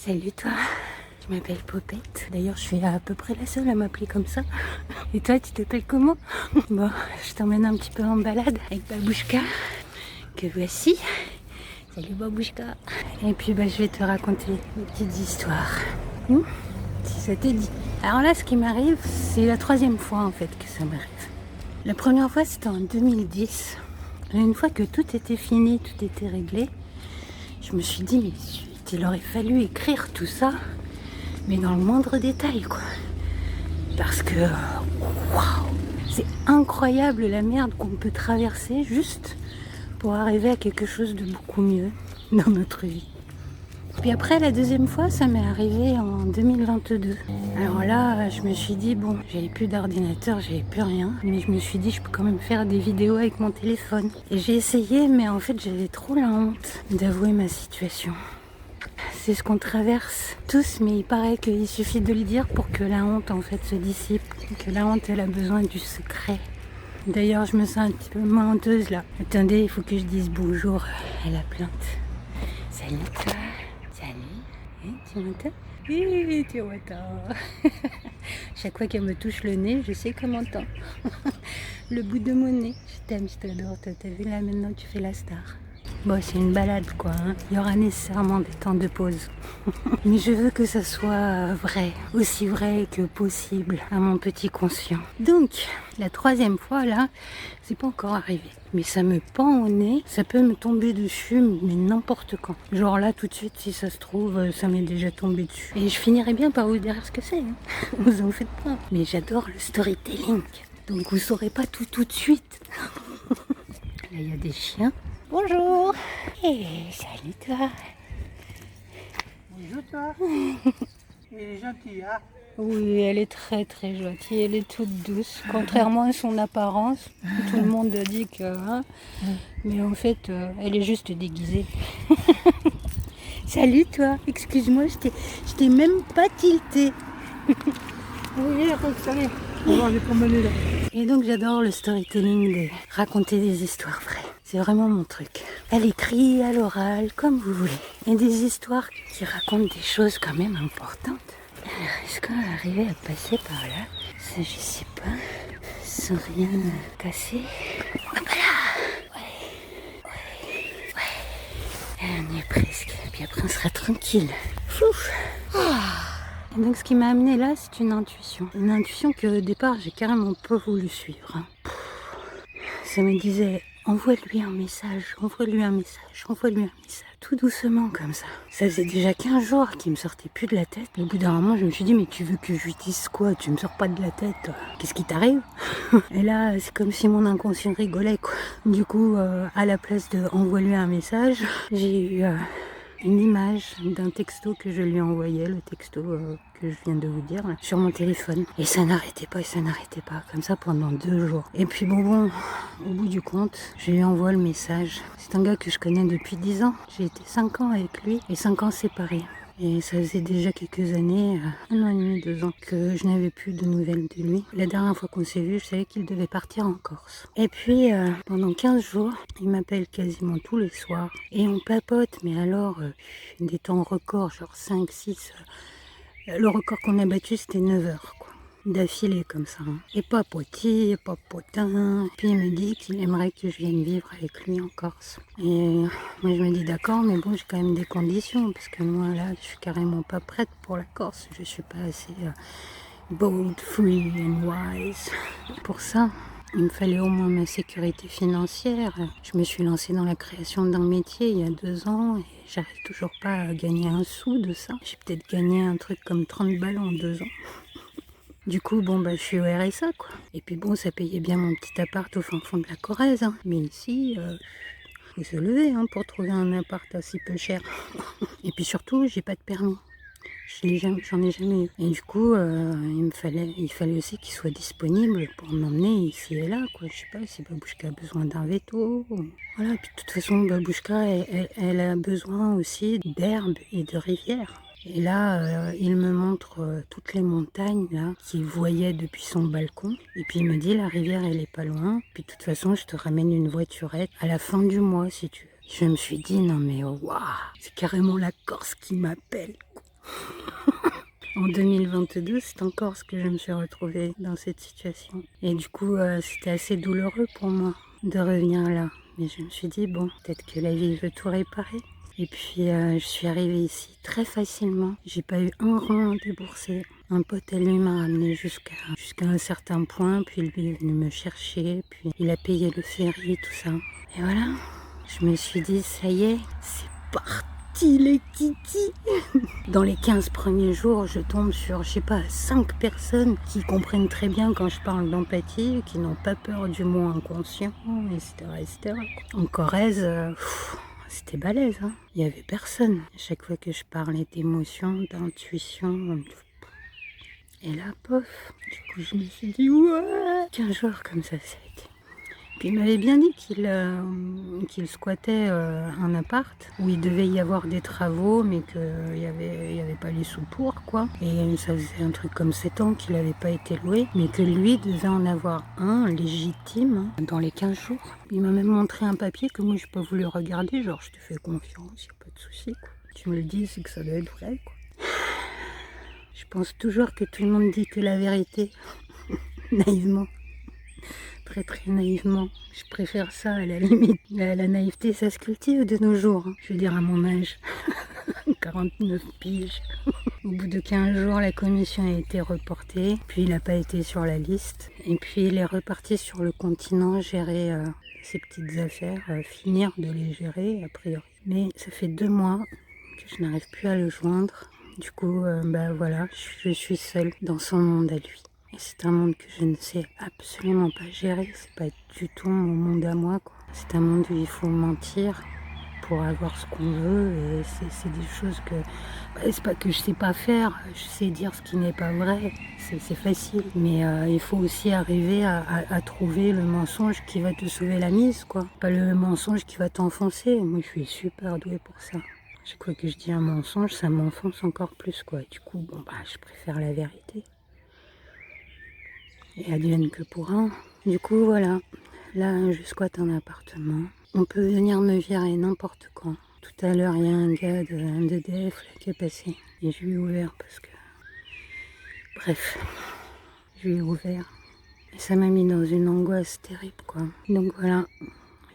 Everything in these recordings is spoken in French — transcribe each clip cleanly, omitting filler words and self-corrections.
Salut toi, je m'appelle Popette. D'ailleurs, je suis à peu près la seule à m'appeler comme ça. Et toi, tu t'appelles comment? Bon, je t'emmène un petit peu en balade avec Babouchka, que voici. Salut Babouchka. Et puis, je vais te raconter une petite histoire. Si ça te dit. Alors là, ce qui m'arrive, c'est la troisième fois en fait que ça m'arrive. La première fois, c'était en 2010. Et une fois que tout était fini, tout était réglé, je me suis dit, mais il aurait fallu écrire tout ça, mais dans le moindre détail, quoi. Parce que, waouh, c'est incroyable la merde qu'on peut traverser juste pour arriver à quelque chose de beaucoup mieux dans notre vie. Puis après, la deuxième fois, ça m'est arrivé en 2022. Alors là, je me suis dit, bon, j'avais plus d'ordinateur, j'avais plus rien. Mais je me suis dit, je peux quand même faire des vidéos avec mon téléphone. Et j'ai essayé, mais en fait, j'avais trop la honte d'avouer ma situation. C'est ce qu'on traverse tous, mais il paraît qu'il suffit de le dire pour que la honte, en fait, se dissipe. Que la honte, elle a besoin du secret. D'ailleurs, je me sens un petit peu menteuse, là. Attendez, il faut que je dise bonjour à la plante. Salut, toi. Salut, tu m'entends? Oui, tu m'entends. Chaque fois qu'elle me touche le nez, je sais qu'elle m'entend. Le bout de mon nez. Je t'aime, je t'adore. T'as vu là maintenant, tu fais la star. Bon, c'est une balade quoi. Il y aura nécessairement des temps de pause. Mais je veux que ça soit vrai, aussi vrai que possible à mon petit conscient. Donc, la troisième fois là, c'est pas encore arrivé. Mais ça me pend au nez, ça peut me tomber dessus, mais n'importe quand. Genre là, tout de suite, si ça se trouve, ça m'est déjà tombé dessus. Et je finirai bien par vous dire ce que c'est. Vous en faites pas. Mais j'adore le storytelling. Donc vous saurez pas tout de suite. Là, il y a des chiens. Bonjour. Salut toi. Bonjour toi. Elle est gentille, hein? Oui, elle est très très gentille, elle est toute douce, contrairement à son apparence. Tout le monde dit que... mais en fait, elle est juste déguisée. Salut toi, excuse-moi, je t'ai même pas tilté. Oui, allez, on va aller promener là. Et donc j'adore le storytelling, de raconter des histoires vraies. C'est vraiment mon truc. À l'écrit, à l'oral, comme vous voulez. Et des histoires qui racontent des choses quand même importantes. Alors, est-ce qu'on va arriver à passer par là? Ça, je sais pas. Sans rien casser. Hop là! Ouais. On y est presque. Puis après, on sera tranquille. Fouf! Et donc, ce qui m'a amené là, c'est une intuition. Une intuition que au départ, j'ai carrément pas voulu suivre. Ça me disait, envoie-lui un message, envoie-lui un message, envoie-lui un message. Tout doucement comme ça. Ça faisait déjà 15 jours qu'il me sortait plus de la tête. Au bout d'un moment, je me suis dit, mais tu veux que je lui dise quoi? Tu me sors pas de la tête, toi. Qu'est-ce qui t'arrive? Et là, c'est comme si mon inconscient rigolait, quoi. Du coup, à la place de envoie-lui un message, j'ai eu... une image d'un texto que je lui envoyais, le texto que je viens de vous dire, là, sur mon téléphone. Et ça n'arrêtait pas, comme ça pendant 2 jours. Et puis bon, au bout du compte, je lui envoie le message. C'est un gars que je connais depuis 10 ans. J'ai été 5 ans avec lui et 5 ans séparés. Et ça faisait déjà quelques années, 1 an et demi, 2 ans, que je n'avais plus de nouvelles de lui. La dernière fois qu'on s'est vu, je savais qu'il devait partir en Corse. Et puis, pendant 15 jours, il m'appelle quasiment tous les soirs. Et on papote, mais alors, des temps records, genre 5, 6. Le record qu'on a battu, c'était 9 heures, quoi. D'affilée comme ça. Et papotis, et papotin. Puis il me dit qu'il aimerait que je vienne vivre avec lui en Corse. Et moi je me dis d'accord, mais bon, j'ai quand même des conditions. Parce que moi là, je suis carrément pas prête pour la Corse. Je suis pas assez bold, free and wise. Pour ça, il me fallait au moins ma sécurité financière. Je me suis lancée dans la création d'un métier il y a 2 ans et j'arrive toujours pas à gagner un sou de ça. J'ai peut-être gagné un truc comme 30 balles en 2 ans. Du coup, je suis au RSA, quoi. Et puis bon, ça payait bien mon petit appart au fin fond de la Corrèze. Hein. Mais ici, faut se lever pour trouver un appart aussi peu cher. Et puis surtout, j'ai pas de permis. J'en ai jamais eu. Et du coup, il fallait aussi qu'il soit disponible pour m'emmener ici et là, quoi. Je sais pas si Babouchka a besoin d'un veto. Voilà, puis de toute façon, Babouchka, elle a besoin aussi d'herbe et de rivière. Et là, il me montre toutes les montagnes là qu'il voyait depuis son balcon. Et puis il me dit, la rivière, elle est pas loin. Puis de toute façon, je te ramène une voiturette à la fin du mois, si tu veux. Je me suis dit, non mais waouh, c'est carrément la Corse qui m'appelle. En 2022, c'est encore ce que je me suis retrouvée dans cette situation. Et du coup, c'était assez douloureux pour moi de revenir là. Mais je me suis dit, bon, peut-être que la vie veut tout réparer. Et puis, je suis arrivée ici très facilement. J'ai pas eu un rond à débourser. Un pote à lui m'a ramené jusqu'à un certain point. Puis lui est venu me chercher. Puis il a payé le ferry, tout ça. Et voilà, je me suis dit, ça y est, c'est parti les kikis. Dans les 15 premiers jours, je tombe sur, je sais pas, 5 personnes qui comprennent très bien quand je parle d'empathie, qui n'ont pas peur du mot inconscient, etc. etc. En Corrèze, c'était balèze, hein. Il n'y avait personne. À chaque fois que je parlais d'émotion, d'intuition, et là, pof, du coup, je me suis dit, ouais, 15 jours comme ça a été. Puis il m'avait bien dit qu'il squattait un appart où il devait y avoir des travaux, mais qu'il n'y avait pas les sous pour, quoi. Et ça faisait un truc comme 7 ans qu'il n'avait pas été loué, mais que lui devait en avoir un légitime dans les 15 jours. Il m'a même montré un papier que moi, je n'ai pas voulu regarder, genre je te fais confiance, il n'y a pas de souci, quoi. Tu me le dis, c'est que ça doit être vrai, quoi. Je pense toujours que tout le monde dit que la vérité, naïvement. Très très naïvement. Je préfère ça à la limite. La naïveté, ça se cultive de nos jours. Hein. Je veux dire à mon âge. 49 piges. Au bout de 15 jours, la commission a été reportée. Puis il n'a pas été sur la liste. Et puis il est reparti sur le continent gérer ses petites affaires. Finir de les gérer, a priori. Mais ça fait 2 mois que je n'arrive plus à le joindre. Du coup, voilà, je suis seule dans son monde à lui. Et c'est un monde que je ne sais absolument pas gérer. C'est pas du tout mon monde à moi, quoi. C'est un monde où il faut mentir pour avoir ce qu'on veut. Et c'est des choses que... c'est pas que je sais pas faire. Je sais dire ce qui n'est pas vrai. C'est facile. Mais il faut aussi arriver à trouver le mensonge qui va te sauver la mise, quoi. Pas le mensonge qui va t'enfoncer. Moi, je suis super douée pour ça. Chaque fois que je dis un mensonge, ça m'enfonce encore plus, quoi. Du coup, je préfère la vérité. Et advienne que pourra. Du coup, voilà. Là, je squatte un appartement. On peut venir me virer n'importe quand. Tout à l'heure, il y a un gars d'EDF là, qui est passé. Et je lui ai ouvert parce que... Bref. Je lui ai ouvert. Et ça m'a mis dans une angoisse terrible, quoi. Donc voilà.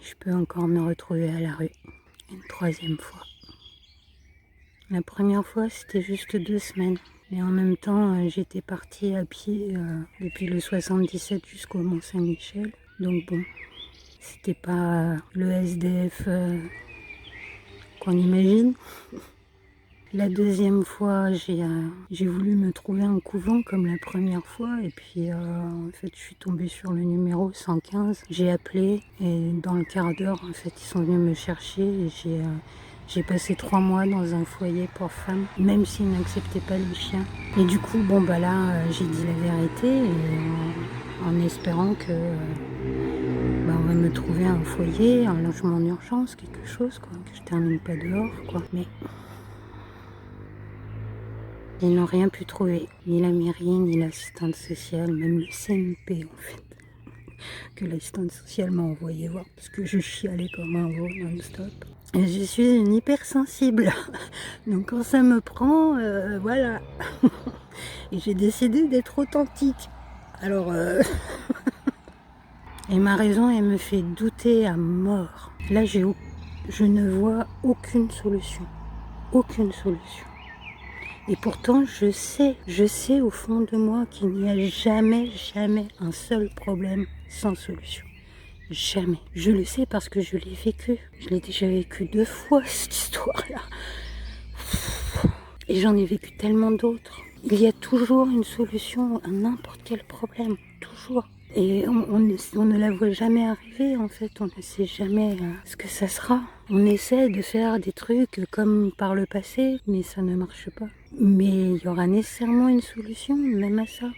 Je peux encore me retrouver à la rue. Une 3e fois. La première fois, c'était juste 2 semaines. Et en même temps, j'étais partie à pied depuis le 77 jusqu'au Mont-Saint-Michel. Donc bon, c'était pas le SDF qu'on imagine. La 2e fois, j'ai voulu me trouver un couvent comme la première fois. Et puis, en fait, je suis tombée sur le numéro 115. J'ai appelé et dans le quart d'heure, en fait, ils sont venus me chercher. Et j'ai passé 3 mois dans un foyer pour femmes, même s'ils n'acceptaient pas les chiens. Et du coup, là, j'ai dit la vérité, et en espérant que on va me trouver un foyer, un logement d'urgence, quelque chose, quoi, que je termine pas dehors, quoi. Mais ils n'ont rien pu trouver, ni la mairie, ni l'assistante sociale, même le CNP, en fait, que l'assistante sociale m'a envoyé voir, parce que je chialais comme un veau non-stop. Et je suis une hypersensible, donc quand ça me prend, voilà. Et j'ai décidé d'être authentique. Alors, et ma raison, elle me fait douter à mort. Là, je ne vois aucune solution. Aucune solution. Et pourtant, je sais au fond de moi qu'il n'y a jamais un seul problème sans solution. Jamais. Je le sais parce que je l'ai vécu. Je l'ai déjà vécu 2 fois, cette histoire-là. Et j'en ai vécu tellement d'autres. Il y a toujours une solution à n'importe quel problème. Toujours. Et on ne la voit jamais arriver, en fait. On ne sait jamais ce que ça sera. On essaie de faire des trucs comme par le passé, mais ça ne marche pas. Mais il y aura nécessairement une solution, même à ça.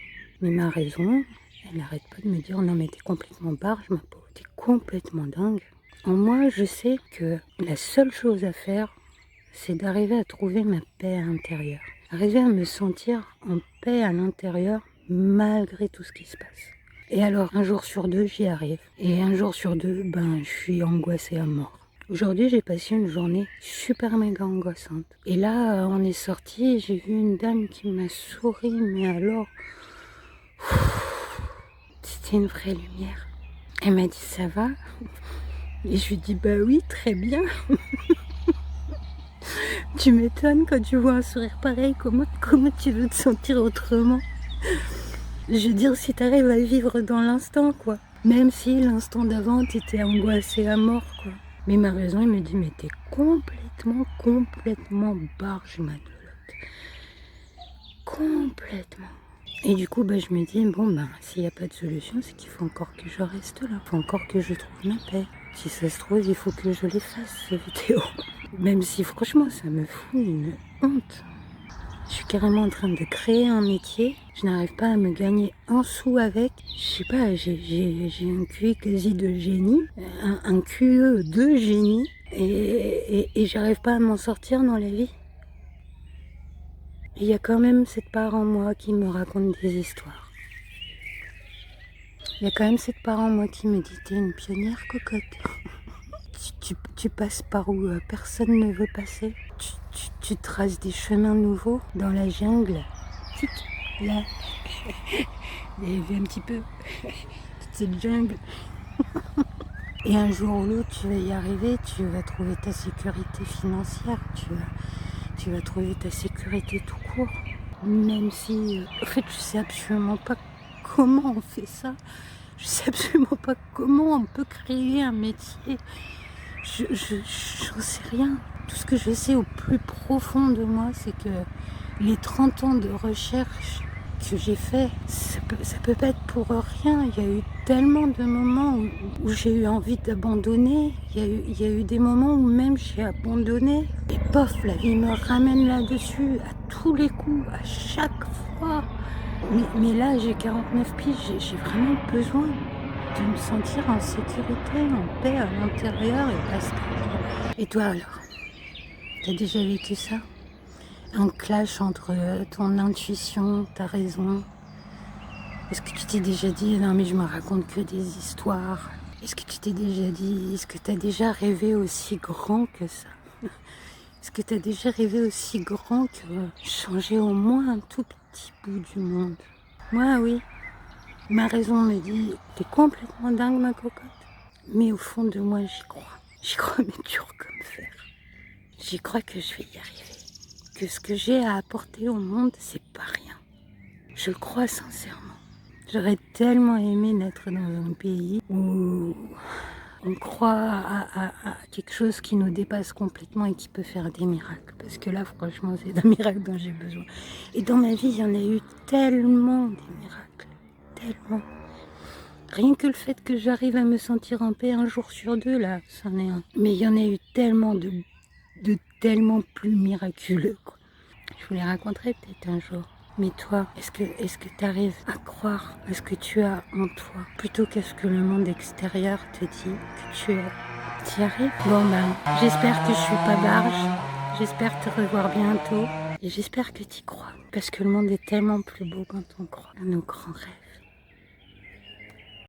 Mais ma raison, elle n'arrête pas de me dire « Non mais t'es complètement barge, ma pauvre, t'es complètement dingue ». En moi, je sais que la seule chose à faire, c'est d'arriver à trouver ma paix intérieure. Arriver à me sentir en paix à l'intérieur, malgré tout ce qui se passe. Et alors, un jour sur 2, j'y arrive. Et un jour sur 2, je suis angoissée à mort. Aujourd'hui, j'ai passé une journée super méga angoissante. Et là, on est sorti et j'ai vu une dame qui m'a souri, mais alors, c'était une vraie lumière. Elle m'a dit, ça va? Et je lui dis, bah oui, très bien. Tu m'étonnes quand tu vois un sourire pareil, comment tu veux te sentir autrement? Je veux dire, si t'arrives à vivre dans l'instant, quoi. Même si l'instant d'avant, t'étais angoissée à mort, quoi. Mais ma raison, il me dit, mais t'es complètement barge, ma Lolotte. Complètement. Et du coup, je me dis, bon, s'il n'y a pas de solution, c'est qu'il faut encore que je reste là. Il faut encore que je trouve ma paix. Si ça se trouve, il faut que je les fasse, ces vidéos. Même si, franchement, ça me fout une honte. Je suis carrément en train de créer un métier. Je n'arrive pas à me gagner un sou avec. Je sais pas, j'ai un QI quasi de génie. Un QE de génie. Et j'arrive pas à m'en sortir dans la vie. Il y a quand même cette part en moi qui me raconte des histoires. Il y a quand même cette part en moi qui me dit, t'es une pionnière, cocotte. Tu passes par où personne ne veut passer. Tu traces des chemins nouveaux dans la jungle. Tic, là. Vous avez vu un petit peu toute cette jungle. Et un jour ou l'autre, tu vas y arriver, tu vas trouver ta sécurité financière, tu vas trouver ta sécurité tout court. Même si, en fait, je sais absolument pas comment on fait ça. Je sais absolument pas comment on peut créer un métier. J'en sais rien. Tout ce que je sais au plus profond de moi, c'est que les 30 ans de recherche que j'ai fait, ça peut pas être pour rien. Il y a eu tellement de moments où j'ai eu envie d'abandonner. Il y a eu des moments où même j'ai abandonné. Et pof, la vie me ramène là-dessus à tous les coups, à chaque fois. Mais là, j'ai 49 piges, j'ai vraiment besoin de me sentir en sécurité, en paix à l'intérieur et basta. Et toi alors, t'as déjà vécu ça? Un clash entre ton intuition, ta raison? Est-ce que tu t'es déjà dit, non mais je me raconte que des histoires? Est-ce que tu t'es déjà dit, est-ce que t'as déjà rêvé aussi grand que ça? Est-ce que t'as déjà rêvé aussi grand que changer au moins un tout petit bout du monde? Moi oui. Ma raison me dit, t'es complètement dingue ma cocotte. Mais au fond de moi, j'y crois. J'y crois, mais dur comme fer. J'y crois que je vais y arriver. Que ce que j'ai à apporter au monde, c'est pas rien. Je le crois sincèrement. J'aurais tellement aimé naître dans un pays où on croit à quelque chose qui nous dépasse complètement et qui peut faire des miracles. Parce que là, franchement, c'est d'un miracle dont j'ai besoin. Et dans ma vie, il y en a eu tellement des miracles. Tellement. Rien que le fait que j'arrive à me sentir en paix un jour sur deux, là, c'en est un. Mais il y en a eu tellement de tellement plus miraculeux, quoi. Je vous les raconterai peut-être un jour. Mais toi, est-ce que tu arrives à croire à ce que tu as en toi, plutôt qu'à ce que le monde extérieur te dit que tu as? Tu y arrives? Bon j'espère que je suis pas barge. J'espère te revoir bientôt. Et j'espère que tu y crois. Parce que le monde est tellement plus beau quand on croit à nos grands rêves.